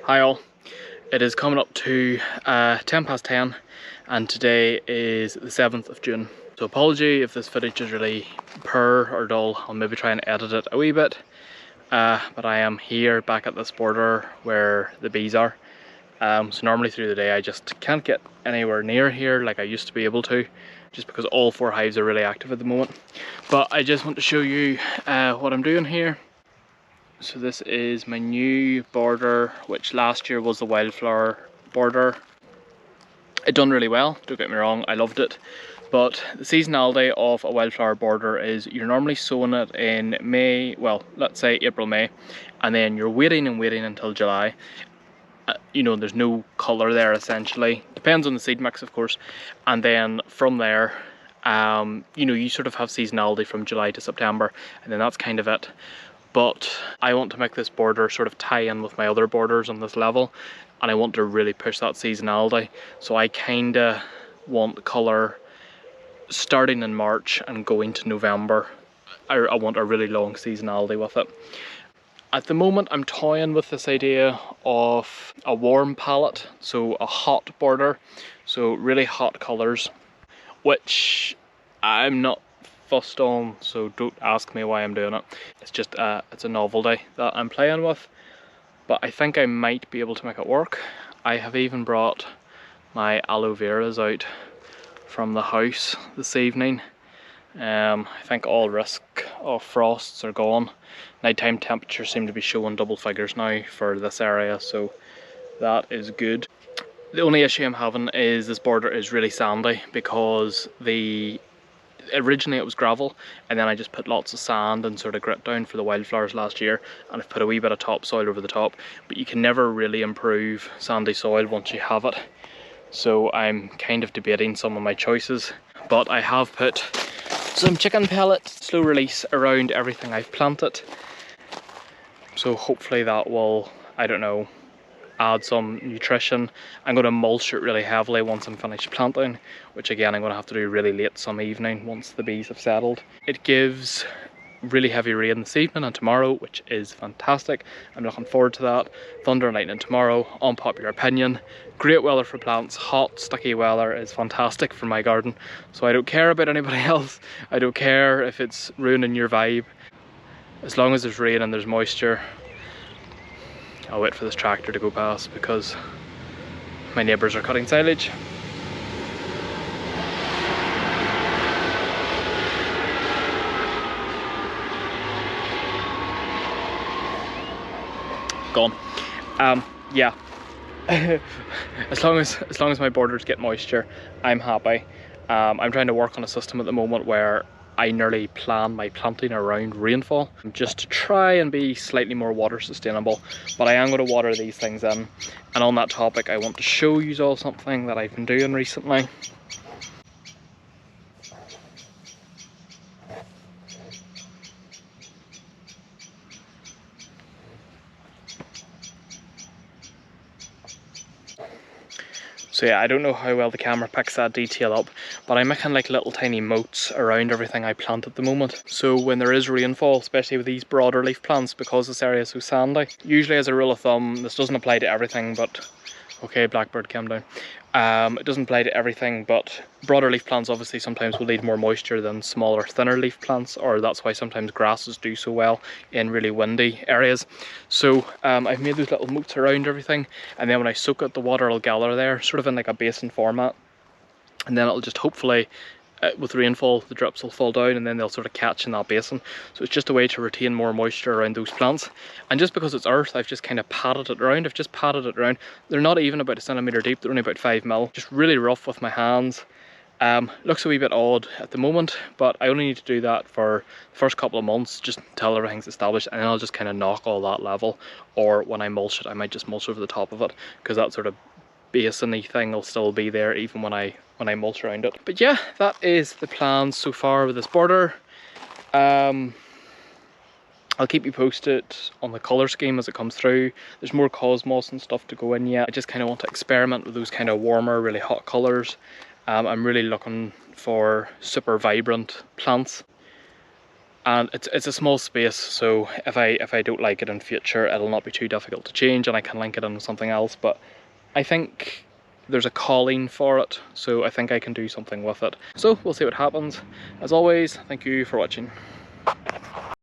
Hi all, it is coming up to 10 past 10 and today is the 7th of June. So apology if this footage is really poor or dull, I'll maybe try and edit it a wee bit. But I am here back at this border where the bees are. So normally through the day I just can't get anywhere near here like I used to be able to, just because all 4 hives are really active at the moment. But I just want to show you what I'm doing here. So this is my new border, which last year was the wildflower border. It done really well, don't get me wrong, I loved it. But the seasonality of a wildflower border is you're normally sowing it in May, well, let's say April, May, and then you're waiting and waiting until July. You know, there's no colour there essentially. Depends on the seed mix, of course. And then from there, you know, you sort of have seasonality from July to September, and then that's kind of it. But I want to make this border sort of tie in with my other borders on this level, and I want to really push that seasonality. So I kinda want colour starting in March and going to November. I want a really long seasonality with it. At the moment I'm toying with this idea of a warm palette, so a hot border, so really hot colours, which I'm not fussed on, so don't ask me why I'm doing it. It's just it's a novelty that I'm playing with, but I think I might be able to make it work. I have even brought my aloe veras out from the house this evening. I think all risk of frosts are gone. Nighttime temperatures seem to be showing double figures now for this area, so that is good. The only issue I'm having is this border is really sandy, because originally it was gravel, and then I just put lots of sand and sort of grit down for the wildflowers last year, and I've put a wee bit of topsoil over the top, but you can never really improve sandy soil once you have it. So I'm kind of debating some of my choices, but I have put some chicken pellets, slow release, around everything I've planted. So hopefully that will, I don't know, add some nutrition. I'm going to mulch it really heavily once I'm finished planting, which again I'm going to have to do really late some evening once the bees have settled. It gives really heavy rain this evening and tomorrow, which is fantastic. I'm looking forward to that. Thunder and lightning tomorrow, unpopular opinion. Great weather for plants. Hot, sticky weather is fantastic for my garden. So I don't care about anybody else. I don't care if it's ruining your vibe. As long as there's rain and there's moisture. I'll wait for this tractor to go past because my neighbours are cutting silage. Gone. Yeah. as long as my borders get moisture, I'm happy. I'm trying to work on a system at the moment where I nearly plan my planting around rainfall, just to try and be slightly more water sustainable. But I am going to water these things in. And on that topic, I want to show you all something that I've been doing recently. So yeah, I don't know how well the camera picks that detail up, but I'm making like little tiny moats around everything I plant at the moment. So when there is rainfall, especially with these broader leaf plants, because this area is so sandy, usually as a rule of thumb, this doesn't apply to everything, but okay, blackbird, calm down. It doesn't apply to everything, but broader leaf plants obviously sometimes will need more moisture than smaller, thinner leaf plants, or that's why sometimes grasses do so well in really windy areas. So I've made those little moats around everything, and then when I soak it, the water will gather there, sort of in like a basin format, and then it'll just hopefully, with rainfall, the drips will fall down and then they'll sort of catch in that basin. So it's just a way to retain more moisture around those plants. And just because it's earth, I've just kind of patted it around. I've just patted it around. They're not even about a centimetre deep, they're only about 5 mil. Just really rough with my hands. Looks a wee bit odd at the moment, but I only need to do that for the first couple of months, just until everything's established, and then I'll just kind of knock all that level. Or when I mulch it, I might just mulch over the top of it, because that sort of basin-y thing will still be there even when I mulch around it. But yeah, that is the plan so far with this border. I'll keep you posted on the colour scheme as it comes through. There's more cosmos and stuff to go in yet. I just kind of want to experiment with those kind of warmer, really hot colours. I'm really looking for super vibrant plants. and it's a small space, so if I don't like it in future, it'll not be too difficult to change, and I can link it in with something else. But I think there's a calling for it, so I think I can do something with it. So we'll see what happens. As always, thank you for watching.